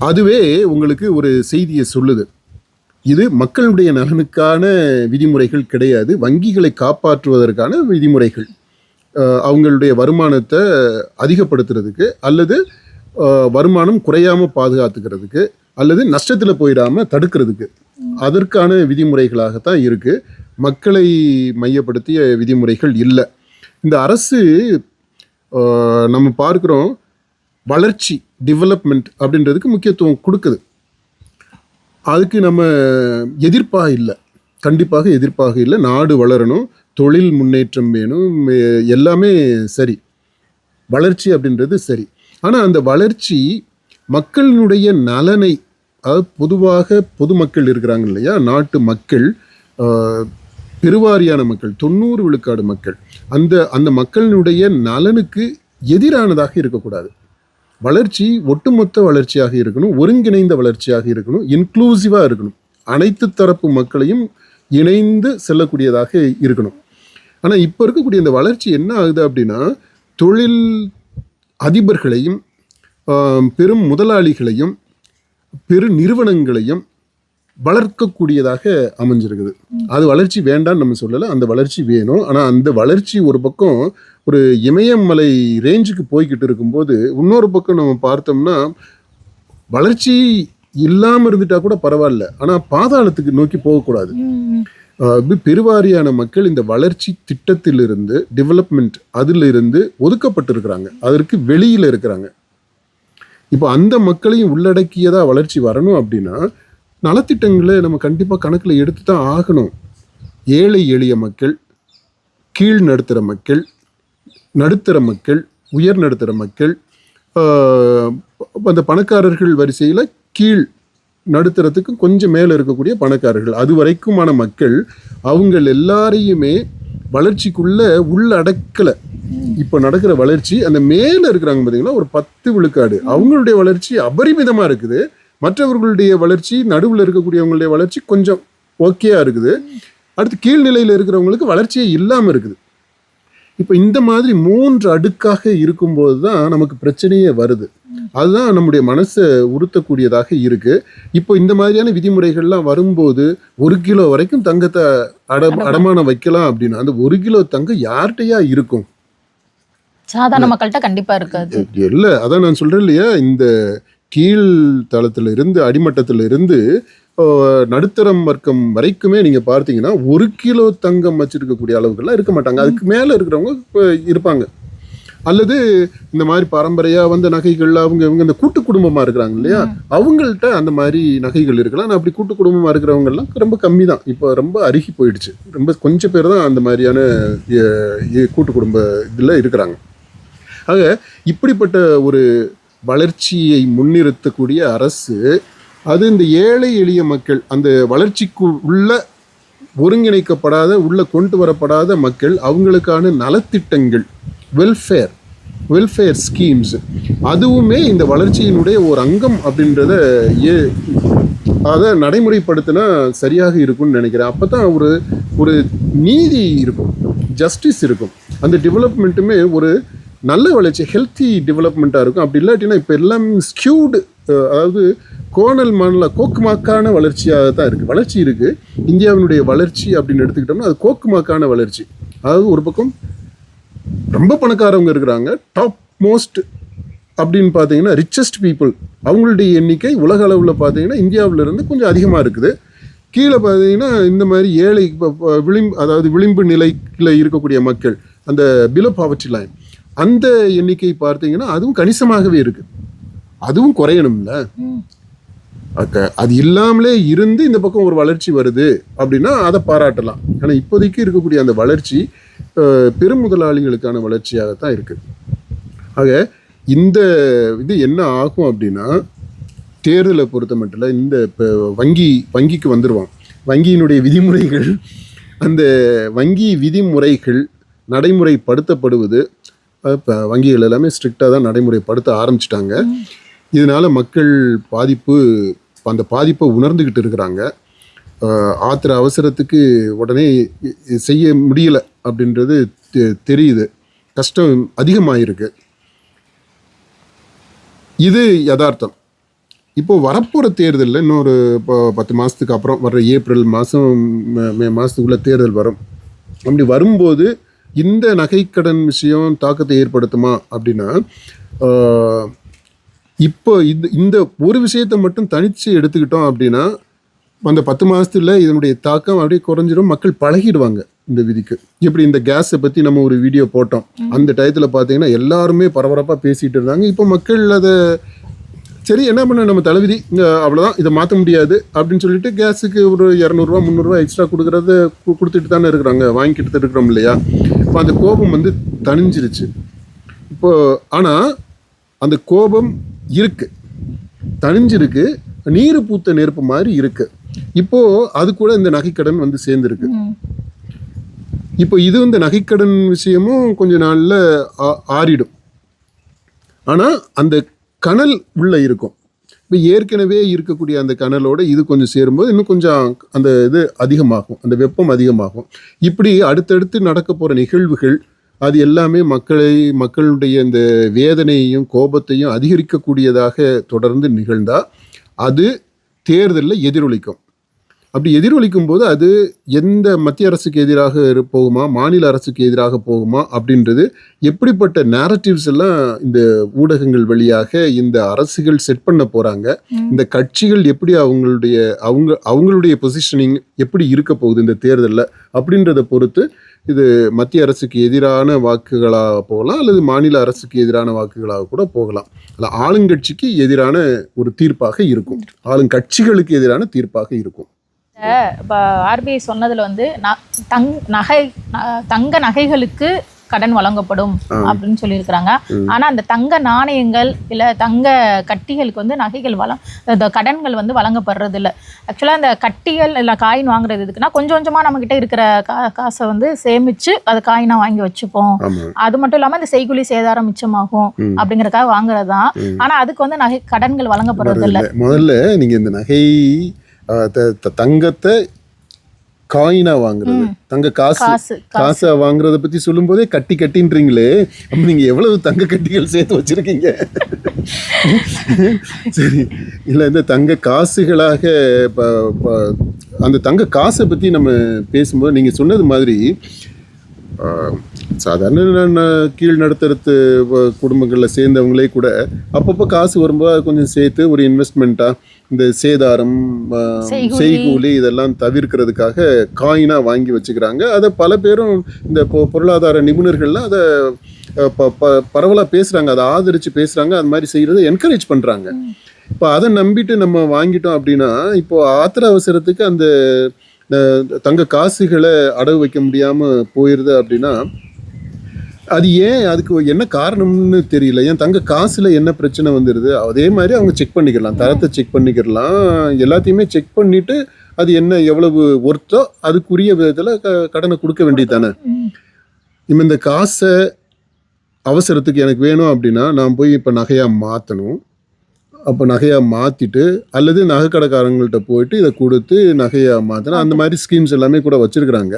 அதுவே உங்களுக்கு ஒரு செய்தியை சொல்லுது. இது மக்களுடைய நலனுக்கான விதிமுறைகள் கிடையாது, வங்கிகளை காப்பாற்றுவதற்கான விதிமுறைகள். அவங்களுடைய வருமானத்தை அதிகப்படுத்துறதுக்கு அல்லது வருமானம் குறையாமல் பாதுகாத்துக்கிறதுக்கு அல்லது நஷ்டத்தில் போயிடாமல் தடுக்கிறதுக்கு அதற்கான விதிமுறைகளாகத்தான் இருக்குது. மக்களை மையப்படுத்திய விதிமுறைகள் இல்லை. இந்த அரசு நம்ம பார்க்குறோம், வளர்ச்சி டெவலப்மெண்ட் அப்படின்றதுக்கு முக்கியத்துவம் கொடுக்குது. அதுக்கு நம்ம எதிர்ப்பாக இல்லை, கண்டிப்பாக எதிர்ப்பாக இல்லை. நாடு வளரணும், தொழில் முன்னேற்றம் வேணும், எல்லாமே சரி, வளர்ச்சி அப்படின்றது சரி. ஆனால் அந்த வளர்ச்சி மக்களினுடைய நலனை, அதாவது பொதுவாக பொதுமக்கள் இருக்கிறாங்க இல்லையா, நாட்டு மக்கள், பெருவாரியான மக்கள், 90 விழுக்காடு மக்கள், அந்த மக்களினுடைய நலனுக்கு எதிரானதாக இருக்கக்கூடாது. வளர்ச்சி ஒட்டுமொத்த வளர்ச்சியாக இருக்கணும், ஒருங்கிணைந்த வளர்ச்சியாக இருக்கணும், இன்க்ளூசிவாக இருக்கணும், அனைத்து தரப்பு மக்களையும் இணைந்து செல்லக்கூடியதாக இருக்கணும். ஆனால் இப்போ இருக்கக்கூடிய இந்த வளர்ச்சி என்ன ஆகுது அப்படின்னா, தொழில் அதிபர்களையும் பெரும் முதலாளிகளையும் பெரு நிறுவனங்களையும் வளர்க்கக்கூடியதாக அமைஞ்சிருக்குது. அது வளர்ச்சி வேண்டான்னு நம்ம சொல்லலை, அந்த வளர்ச்சி வேணும். ஆனால் அந்த வளர்ச்சி ஒரு பக்கம் ஒரு இமயமலை ரேஞ்சுக்கு போய்கிட்டு இருக்கும்போது, இன்னொரு பக்கம் நம்ம பார்த்தோம்னா வளர்ச்சி இல்லாமல் இருந்துட்டா கூட பரவாயில்ல, ஆனால் பாதாளத்துக்கு நோக்கி போகக்கூடாது. பெருவாரியான மக்கள் இந்த வளர்ச்சி திட்டத்திலிருந்து, டெவலப்மெண்ட் அதிலிருந்து ஒதுக்கப்பட்டிருக்கிறாங்க, அதற்கு வெளியில் இருக்கிறாங்க. இப்போ அந்த மக்களையும் உள்ளடக்கியதா வளர்ச்சி வரணும் அப்படின்னா நலத்திட்டங்களை நம்ம கண்டிப்பாக கணக்கில் எடுத்து தான் ஆகணும். ஏழை எளிய மக்கள், கீழ் நடுத்தர மக்கள், நடுத்தர மக்கள், உயர் நடுத்தர மக்கள், அந்த பணக்காரர்கள் வரிசையில் கீழ் நடுத்தரத்துக்கு கொஞ்சம் மேலே இருக்கக்கூடிய பணக்காரர்கள், அது வரைக்குமான மக்கள், அவங்க எல்லாரையுமே வளர்ச்சிக்குள்ள உள்ளடக்கலை. இப்போ நடக்கிற வளர்ச்சி அந்த மேலே இருக்கிறாங்க பார்த்தீங்களா, ஒரு 10 விழுக்காடு, அவங்களுடைய வளர்ச்சி அபரிமிதமாக இருக்குது. மற்றவர்களுடைய வளர்ச்சி, நடுவில் இருக்கக்கூடியவங்களுடைய வளர்ச்சி கொஞ்சம் ஓகேயா இருக்குது. அடுத்து கீழ்நிலையில் இருக்கிறவங்களுக்கு வளர்ச்சியே இல்லாமல் இருக்குது. இப்போ இந்த மாதிரி 3 அடுக்காக இருக்கும்போது தான் நமக்கு பிரச்சனையே வருது. அதுதான் நம்முடைய மனசை உறுத்தக்கூடியதாக இருக்குது. இப்போ இந்த மாதிரியான விதிமுறைகள்லாம் வரும்போது 1 கிலோ வரைக்கும் தங்கத்தை அடமானம் வைக்கலாம் அப்படின்னா அந்த 1 கிலோ தங்கம் யார்கிட்டயா இருக்கும்? சாதாரண மக்கள்கிட்ட கண்டிப்பா இருக்காது. இல்லை, அதான் நான் சொல்றேன் இல்லையா, இந்த கீழ் தளத்துல இருந்து, அடிமட்டத்தில் இருந்து நடுத்தரம் வர்க்கம் வரைக்குமே நீங்க பார்த்தீங்கன்னா 1 கிலோ தங்கம் வச்சிருக்கக்கூடிய அளவுகள்லாம் இருக்க மாட்டாங்க. அதுக்கு மேல இருக்கிறவங்க இருப்பாங்க. அல்லது இந்த மாதிரி பாரம்பரியா வந்த நகைகள், இவங்க இந்த கூட்டு குடும்பமா இருக்கிறாங்க இல்லையா, அவங்கள்ட்ட அந்த மாதிரி நகைகள் இருக்கலாம். அப்படி கூட்டு குடும்பமா இருக்கிறவங்கலாம் ரொம்ப கம்மி தான். இப்போ ரொம்ப அருகி போயிடுச்சு. ரொம்ப கொஞ்சம் பேர் தான் அந்த மாதிரியான கூட்டு குடும்ப இதில் இருக்கிறாங்க. ஆக இப்படிப்பட்ட ஒரு வளர்ச்சியை முன்னிறுத்தக்கூடிய அரசு, அது இந்த ஏழை எளிய மக்கள், அந்த வளர்ச்சிக்கு உள்ள ஒருங்கிணைக்கப்படாத, உள்ள கொண்டு வரப்படாத மக்கள், அவங்களுக்கான நலத்திட்டங்கள், வெல்ஃபேர் ஸ்கீம்ஸ், அதுவுமே இந்த வளர்ச்சியினுடைய ஒரு அங்கம் அப்படின்றத அதை நடைமுறைப்படுத்தினா சரியாக இருக்கும்னு நினைக்கிறேன். அப்போ தான் ஒரு நீதி இருக்கும், ஜஸ்டிஸ் இருக்கும். அந்த டெவலப்மெண்ட்டுமே ஒரு நல்ல வளர்ச்சி, ஹெல்த்தி டெவலப்மெண்ட்டாக இருக்கும். அப்படி இல்லாட்டினா இப்போ எல்லாம் ஸ்கியூடு, அதாவது கோணல் மாநில கோக்குமாக்கான வளர்ச்சியாக தான் இருக்குது. வளர்ச்சி இருக்குது. இந்தியாவினுடைய வளர்ச்சி அப்படின்னு எடுத்துக்கிட்டோம்னா அது கோக்குமாக்கான வளர்ச்சி. அதாவது ஒரு பக்கம் ரொம்ப பணக்காரவங்க இருக்கிறாங்க, டாப் மோஸ்ட் அப்படின்னு பார்த்தீங்கன்னா ரிச்சஸ்ட் பீப்புள், அவங்களுடைய எண்ணிக்கை உலக அளவில் பார்த்தீங்கன்னா இந்தியாவிலிருந்து கொஞ்சம் அதிகமாக இருக்குது. கீழே பார்த்தீங்கன்னா இந்த மாதிரி ஏழை அதாவது விளிம்பு நிலையில் இருக்கக்கூடிய மக்கள், அந்த பிலோ பாவர்ட்டி லைன், அந்த எண்ணிக்கை பார்த்தீங்கன்னா அதுவும் கணிசமாகவே இருக்குது. அதுவும் குறையணும்ல. அது இல்லாமலே இருந்து இந்த பக்கம் ஒரு வளர்ச்சி வருது அப்படின்னா அதை பாராட்டலாம். ஆனால் இப்போதைக்கு இருக்கக்கூடிய அந்த வளர்ச்சி பெரும் முதலாளிகளுக்கான வளர்ச்சியாகத்தான் இருக்குது. ஆக இந்த இது என்ன ஆகும் அப்படின்னா, தேர்தலை பொறுத்த மட்டும் இந்த இப்போ வங்கிக்கு வந்துடுவான். வங்கியினுடைய விதிமுறைகள், அந்த வங்கி விதிமுறைகள் நடைமுறைப்படுத்தப்படுவது, இப்போ வங்கிகள் எல்லாமே ஸ்ட்ரிக்டாக தான் நடைமுறைப்படுத்த ஆரம்பிச்சிட்டாங்க. இதனால் மக்கள் அந்த பாதிப்பை உணர்ந்துக்கிட்டு இருக்கிறாங்க. ஆத்திர அவசரத்துக்கு உடனே செய்ய முடியலை அப்படின்றது தெரியுது. கஷ்டம் அதிகமாகிருக்கு. இது யதார்த்தம். இப்போது வரப்போகிற தேர்தலில் இன்னொரு இப்போ 10 மாதத்துக்கு அப்புறம் வர்ற ஏப்ரல் மாதம் மே மாதத்துக்குள்ளே தேர்தல் வரும். அப்படி வரும்போது இந்த நகைக்கடன் விஷயம் தாக்கத்தை ஏற்படுத்துமா அப்படின்னா, இப்போ இந்த ஒரு விஷயத்தை மட்டும் தனித்து எடுத்துக்கிட்டோம் அப்படின்னா அந்த 10 மாதத்துல இதனுடைய தாக்கம் அப்படியே குறைஞ்சிடும். மக்கள் பழகிடுவாங்க இந்த விதிக்கு. எப்படி இந்த கேஸை பற்றி நம்ம ஒரு வீடியோ போட்டோம், அந்த டயத்தில் பார்த்தீங்கன்னா எல்லாருமே பரபரப்பாக பேசிகிட்டு இருந்தாங்க. இப்போ மக்கள் அதை சரி என்ன பண்ண, நம்ம தலைவிதி அவ்வளோதான், இதை மாற்ற முடியாது அப்படின்னு சொல்லிட்டு கேஸுக்கு ஒரு 200 300 எக்ஸ்ட்ரா கொடுத்துட்டு தானே இருக்கிறாங்க, வாங்கிக்கிட்டு இருக்கிறோம் இல்லையா. இப்போ அந்த கோபம் வந்து தணிஞ்சிருச்சு இப்போ. ஆனால் அந்த கோபம் இருக்கு, தணிஞ்சிருக்கு, நீர் பூத்த நெருப்பு மாதிரி இருக்கு. இப்போ அது கூட இந்த நகைக்கடன் வந்து சேர்ந்துருக்கு. இப்போ இது இந்த நகைக்கடன் விஷயமும் கொஞ்ச நாளில் ஆறிடும். ஆனால் அந்த கனல் உள்ளே இருக்கும். இப்போ ஏற்கனவே இருக்கக்கூடிய அந்த கனலோட இது கொஞ்சம் சேரும்போது இன்னும் கொஞ்சம் அந்த இது அதிகமாகும், அந்த வெப்பம் அதிகமாகும். இப்படி அடுத்தடுத்து நடக்க போகிற நிகழ்வுகள் அது எல்லாமே மக்களுடைய இந்த வேதனையையும் கோபத்தையும் அதிகரிக்கக்கூடியதாக தொடர்ந்து நிகழ்ந்தால் அது தேர்தலில் எதிரொலிக்கும். அப்படி எதிரொலிக்கும் போது அது எந்த மத்திய அரசுக்கு எதிராக போகுமா, மாநில அரசுக்கு எதிராக போகுமா அப்படின்றது, எப்படிப்பட்ட நேரட்டிவ்ஸ் எல்லாம் இந்த ஊடகங்கள் வழியாக இந்த அரசுகள் செட் பண்ண போகிறாங்க, இந்த கட்சிகள் எப்படி அவங்களுடைய பொசிஷனிங் எப்படி இருக்க போகுது இந்த தேர்தலில் அப்படின்றத பொறுத்து இது மத்திய அரசுக்கு எதிரான வாக்குகளாக போகலாம், அல்லது மாநில அரசுக்கு எதிரான வாக்குகளாக கூட போகலாம். அல்ல ஆளுங்கட்சிக்கு எதிரான ஒரு தீர்ப்பாக இருக்கும், ஆளுங்கட்சிகளுக்கு எதிரான தீர்ப்பாக இருக்கும். இப்போ ஆர்பிஐ சொன்னதுல வந்து தங்க நகைகளுக்கு கடன் வழங்கப்படும் அப்படின்னு சொல்லியிருக்கிறாங்க. ஆனா அந்த தங்க நாணயங்கள் இல்ல தங்க கட்டிகளுக்கு வந்து கடன்கள் வந்து வழங்கப்படுறது இல்லை. ஆக்சுவலா இந்த கட்டிகள் இல்ல காயின் வாங்குறது எதுக்குன்னா, கொஞ்சம் கொஞ்சமா நம்ம கிட்ட இருக்கிற காசை வந்து சேமிச்சு அது காயினா வாங்கி வச்சுப்போம். அது மட்டும் இல்லாம இந்த செய்குலி சேதாரம் மிச்சமாகும் அப்படிங்கறதுக்காக வாங்குறதுதான். ஆனா அதுக்கு வந்து நகை கடன்கள் வழங்கப்படுறது இல்லை. முதல்ல நீங்க இந்த நகை தங்கத்தை காயினா வாங்குறது, தங்க காசா வாங்குறத பத்தி சொல்லும் போதே கட்டின்றீங்களே, அப்ப நீங்க எவ்வளவு தங்க கட்டிகள் சேர்த்து வச்சிருக்கீங்க? சரி, இல்ல இந்த தங்க காசுகளாக அந்த தங்க காசை பத்தி நம்ம பேசும்போது நீங்க சொன்னது மாதிரி சாதாரண கீழ் நடுத்தரத்து குடும்பங்களில் சேர்ந்தவங்களே கூட அப்பப்போ காசு வரும்போது அது கொஞ்சம் சேர்த்து ஒரு இன்வெஸ்ட்மெண்ட்டாக இந்த சேதாரம் செய்கூலி இதெல்லாம் தவிர்க்கிறதுக்காக காயினாக வாங்கி வச்சுக்கிறாங்க. அதை பல பேரும் இந்த பொருளாதார நிபுணர்கள்லாம் அதை பரவலாக பேசுகிறாங்க, அதை ஆதரித்து பேசுகிறாங்க, அது மாதிரி செய்கிறத என்கரேஜ் பண்ணுறாங்க. இப்போ அதை நம்பிட்டு நம்ம வாங்கிட்டோம் அப்படின்னா இப்போ ஆத்திர அவசரத்துக்கு அந்த தங்க காசுகளை அடகு வைக்க முடியாமல் போயிடுது அப்படின்னா அது ஏன், அதுக்கு என்ன காரணம்னு தெரியல. ஏன் தங்க காசுல என்ன பிரச்சனை வந்துடுது, அதே மாதிரி அவங்க செக் பண்ணிக்கலாம், தரத்தை செக் பண்ணிக்கலாம், எல்லாத்தையுமே செக் பண்ணிட்டு அது என்ன எவ்வளவு ஒர்த்தோ அதுக்குரிய விதத்தில் கடனை கொடுக்க வேண்டியது தானே. இப்போ இந்த காசை அவசரத்துக்கு எனக்கு வேணும் அப்படின்னா நான் போய் இப்போ நகையாக மாற்றணும். அப்போ நகையாக மாற்றிட்டு அல்லது நகைக்கடைக்காரங்கள்ட்ட போயிட்டு இதை கொடுத்து நகையாக மாற்றணும். அந்த மாதிரி ஸ்கீம்ஸ் எல்லாமே கூட வச்சுருக்குறாங்க.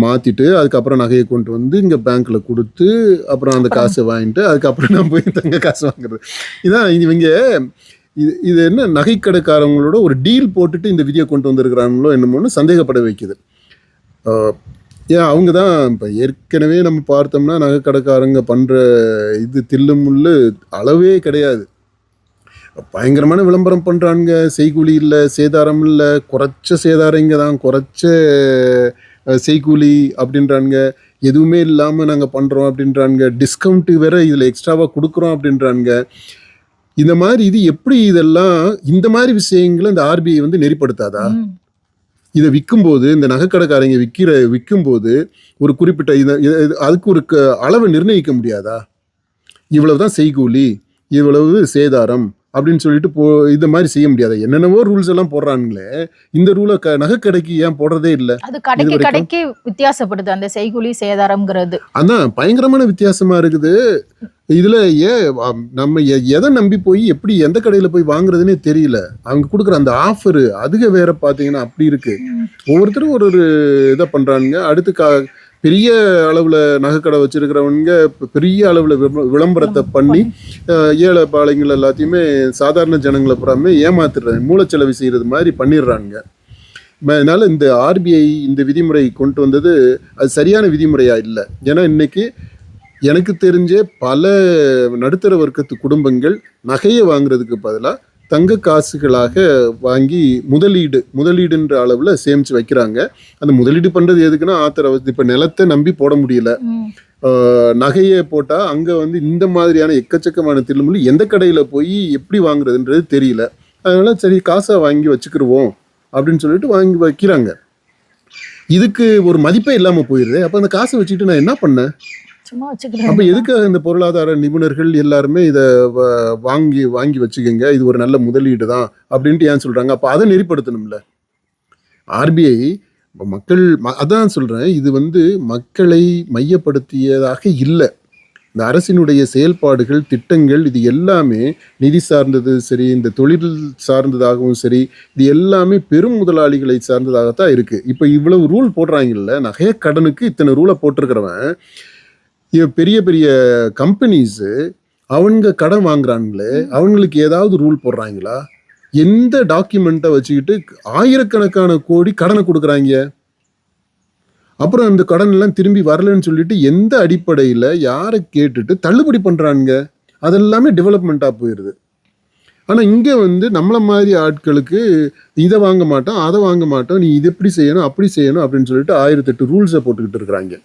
மாற்றிட்டு அதுக்கப்புறம் நகையை கொண்டு வந்து இங்கே பேங்க்கில் கொடுத்து அப்புறம் அந்த காசை வாங்கிட்டு அதுக்கப்புறம் நான் போய் தங்க காசு வாங்குறது. இதான் இவங்க இது என்ன நகைக்கடைக்காரங்களோட ஒரு டீல் போட்டுட்டு இந்த விதியை கொண்டு வந்திருக்கிறாங்களோ என்னமோன்னு சந்தேகப்பட வைக்குது. ஏன் அவங்க தான் இப்போ ஏற்கனவே நம்ம பார்த்தோம்னா நகைக்கடைக்காரங்க பண்ணுற இது தில்லுமுள்ளு அளவே கிடையாது. பயங்கரமான விளம்பரம் பண்ணுறாங்க. செய்கூலி இல்லை, சேதாரம் இல்லை, குறைச்ச சேதாரம் இங்கே தான், குறைச்ச செய்கூலி அப்படின்றாங்க. எதுவுமே இல்லாமல் நாங்கள் பண்ணுறோம் அப்படின்றாங்க. டிஸ்கவுண்ட்டு வேற இதில் எக்ஸ்ட்ராவாக கொடுக்குறோம் அப்படின்றாங்க. இந்த மாதிரி இது எப்படி இதெல்லாம் இந்த மாதிரி விஷயங்களை இந்த ஆர்பிஐ வந்து நெறிப்படுத்தாதா? இதை விற்கும்போது இந்த நகைக்கடைக்காரங்க விற்கும்போது ஒரு குறிப்பிட்ட அதுக்கு ஒரு அளவை நிர்ணயிக்க முடியாதா? இவ்வளவு தான் செய்கூலி, இவ்வளவு சேதாரம் அப்படின்னு சொல்லிட்டு இந்த மாதிரி செய்ய முடியாது. என்னென்னவோ ரூல்ஸ் எல்லாம் போடுறாங்களே, இந்த ரூலை நகைக்கடைக்கு ஏன் போடுறதே இல்லை? அது கடைக்கு வித்தியாசப்படுது அந்த செய்கூலி சேதாரம்ங்கிறது. அதான் பயங்கரமான வித்தியாசமா இருக்குது. இதுல நம்ம எதை நம்பி போய் எப்படி எந்த கடையில போய் வாங்குறதுன்னே தெரியல. அவங்க கொடுக்குற அந்த ஆஃபரு அதுக வேற பாத்தீங்கன்னா அப்படி இருக்கு. ஒவ்வொருத்தரும் ஒரு இதை பண்றாங்க. அடுத்து பெரிய அளவில் நகைக்கடை வச்சிருக்கிறவங்க பெரிய அளவில் விளம்பரத்தை பண்ணி ஏழை பாளைங்கள் எல்லாத்தையுமே சாதாரண ஜனங்களை புறாமே ஏமாத்துறாங்க, மூளைச்செலவு செய்கிறது மாதிரி பண்ணிடுறாங்க. அதனால இந்த ஆர்பிஐ இந்த விதிமுறை கொண்டு வந்தது அது சரியான விதிமுறையா இல்லை. ஏன்னா இன்னைக்கு எனக்கு தெரிஞ்ச பல நடுத்தர வர்க்கத்து குடும்பங்கள் நகையை வாங்குறதுக்கு பதிலாக தங்க காசுகளாக வாங்கி முதலீடுன்ற அளவில் சேமித்து வைக்கிறாங்க. அந்த முதலீடு பண்ணுறது எதுக்குன்னா இப்போ நிலத்தை நம்பி போட முடியல, நகையை போட்டால் அங்கே வந்து இந்த மாதிரியான எக்கச்சக்கமான தில்லுமுள்ளு எந்த கடையில் போய் எப்படி வாங்குறதுன்றது தெரியல. அதனால சரி காசை வாங்கி வச்சுக்கிடுவோம் அப்படின்னு சொல்லிட்டு வாங்கி வைக்கிறாங்க. இதுக்கு ஒரு மதிப்பே இல்லாமல் போயிடுது. அப்போ அந்த காசை வச்சுக்கிட்டு நான் என்ன பண்ணேன்? அப்போ எதுக்காக இந்த பொருளாதார நிபுணர்கள் எல்லாருமே இதை வாங்கி வச்சுக்கோங்க, இது ஒரு நல்ல முதலீடு தான் அப்படின்ட்டு ஏன் சொல்றாங்க? அப்போ அதை நெறிப்படுத்தணும்ல ஆர்பிஐ. மக்கள் அதான் சொல்றேன், இது வந்து மக்களை மையப்படுத்தியதாக இல்லை. இந்த அரசினுடைய செயல்பாடுகள் திட்டங்கள் இது எல்லாமே நிதி சார்ந்தது சரி, இந்த தொழில் சார்ந்ததாகவும் சரி, இது எல்லாமே பெரும் முதலாளிகளை சார்ந்ததாகத்தான் இருக்கு. இப்போ இவ்வளவு ரூல் போடுறாங்கல்ல, நகைய கடனுக்கு இத்தனை ரூலை போட்டிருக்கிறவன் பெரிய பெரிய கம்பெனிஸு அவங்க கடன் வாங்குறாங்களே, அவங்களுக்கு ஏதாவது ரூல் போடுறாங்களா? எந்த டாக்குமெண்ட்டை வச்சுக்கிட்டு ஆயிரக்கணக்கான கோடி கடனை கொடுக்குறாங்க? அப்புறம் அந்த கடன் எல்லாம் திரும்பி வரலன்னு சொல்லிட்டு எந்த அடிப்படையில் யாரை கேட்டுட்டு தள்ளுபடி பண்ணுறாங்க? அதெல்லாமே டெவலப்மெண்ட்டாக போயிடுது. ஆனால் இங்கே வந்து நம்மளை மாதிரி ஆட்களுக்கு இதை வாங்க மாட்டோம், அதை வாங்க மாட்டோம், நீ இது எப்படி செய்யணும் அப்படி செய்யணும் அப்படின்னு சொல்லிட்டு 1008 ரூல்ஸை போட்டுக்கிட்டு இருக்கிறாங்க.